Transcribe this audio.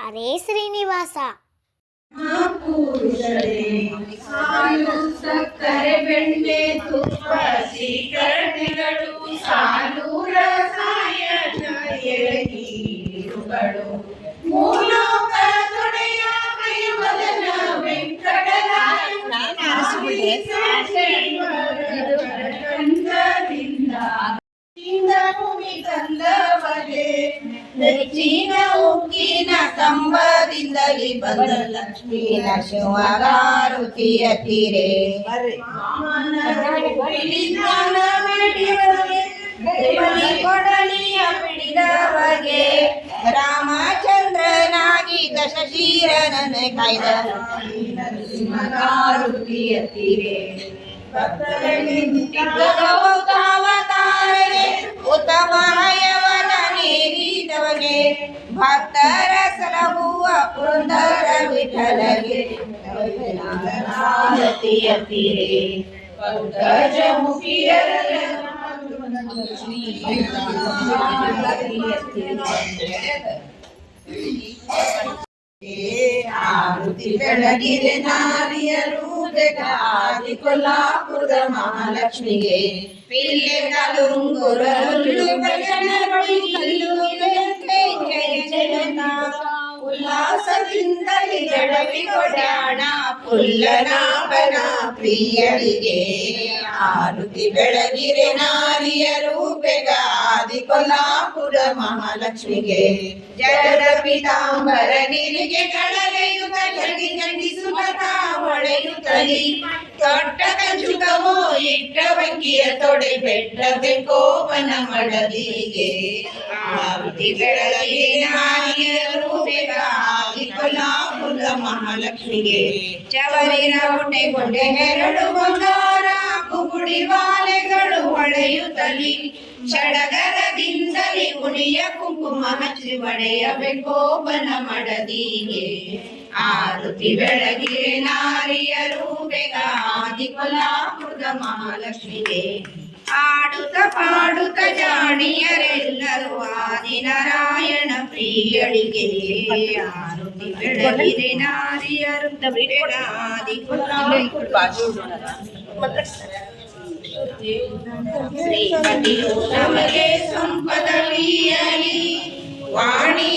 ಅರೇ ಶ್ರೀನಿವಾಸ. ಸಕ್ಕರೆ ಬೆಣ್ಣೆ ತುಪ್ಪ ಸೀಕರಣೆಗಳು ಸಾಲು ರಸಾಯನ ಎಳನೀರುಗಳು ಮೂಲೋಕ ತೊಡೆಯ ಕೈವದನ ವೆಂಕಟರಾಯನ ಕಂದದಿಂದ ಭೂಮಿ ತಂದವರೇ ನೆಚ್ಚಿನ ಉಕ್ಕಿನ ಕಂಬದಿಂದಲೇ ಬಂದ ಲಕ್ಷ್ಮೀ ನರಸಿಂಹಗಾರುತಿಯ ತೀರೆ ಕೊಡಲಿಯ ಪಿಡಿದವಗೆ ರಾಮಚಂದ್ರನಾಗಿ ದಶಶೀರನನ ಕಾಯ್ದ ನರಸಿಂಹಗಾರುತಿಯ ತೀರೆ ಅವತಾರನೆ ಉತ್ತಮ ಹಯವನ ನೀಡಿದವಗೆ ಭಕ್ತರ ಸಲಹುವ ಪುರಂದರ ವಿಠಲಗೆ ಆರತಿಯ ತೀರೆ ಪಂಕಜ ಆರುತಿ ಬೆಳಗಿರೆ ನಾರಿಯರು ಬೆಗಾದಿ ಕೊಲ್ಲಾಪುರದ ಮಹಾಲಕ್ಷ್ಮಿಗೆ ಪಿಲ್ಲೆ ಕಲುಂಗುರಲ್ಲು ಉಲ್ಲಾಸದಿಂದಲೇ ಜಡವಿ ಕೊಡಾಣ ಪುಲ್ಲನಾಭನ ಪ್ರಿಯರಿಗೆ ಆರುತಿ ಬೆಳಗಿರೆ ನಾರಿಯರು ಬೆಗಾದಿ ಕೊಲ್ಲಾಪುರ ಮಹಾಲಕ್ಷ್ಮಿಗೆ ಜಗದ ಪೀತಾಂಬರ ನಿರಿಗೆ ಕಡಲೆಯುತ ಜಗಿ ಜಗಿಸುತ್ತ ಹೊಳೆಯುತ್ತಲಿ ತೊಟ್ಟ ಕಂಚುಕವೋ ಇಟ್ಟ ಬಂಕಿಯ ತೊಡೆ ಬೆಟ್ಟ ಬೆಂಕೋಪನ ಮಡಲಿಗೆ ಆರುತಿ ಬೆಳಗಿರೆ ನಾರಿಯರು ಬೆಗಾದಿ ಕೊಲ್ಲಾಪುರ ಮಹಾಲಕ್ಷ್ಮಿಗೆ ಚವರಿನ ಹೊಟ್ಟೆಗೊಂಡೆ ಹೆರಳು ಬಂಗಾರ ಕುಗುಡಿ ಬಾಲೆಗಳು ಹೊಳೆಯುತ್ತಲಿ ಸಡಗರದಿಂದಲೇ ಉಣಿಯ ಕುಂಕುಮ ಹಚ್ಚಿ ಒಡೆಯಬೇಕೋಪನ ಮಡದಿಗೆ ಆರುತಿ ಬೆಳಗಿರೆ ನಾರಿಯರು ಬೆಗಾದಿ ಕೊಲ್ಲಾಪುರದ ಮಹಾಲಕ್ಷ್ಮಿಗೆ ಆಡುತ್ತ ಪಾಡುತ್ತ ಜಾಣಿಯರೆಲ್ಲರೂ ಆದಿನಾರಾಯಣ ಪ್ರಿಯಳಿಗೆ ಆರುತಿ ಬೆಳಗಿರೆ ನಾರಿಯರು ಬೆಗಾದಿ ಶ್ರೀಪತಿಯು ನಮಗೆ ಸಂಪದವಿಯಲಿ ವಾಣಿ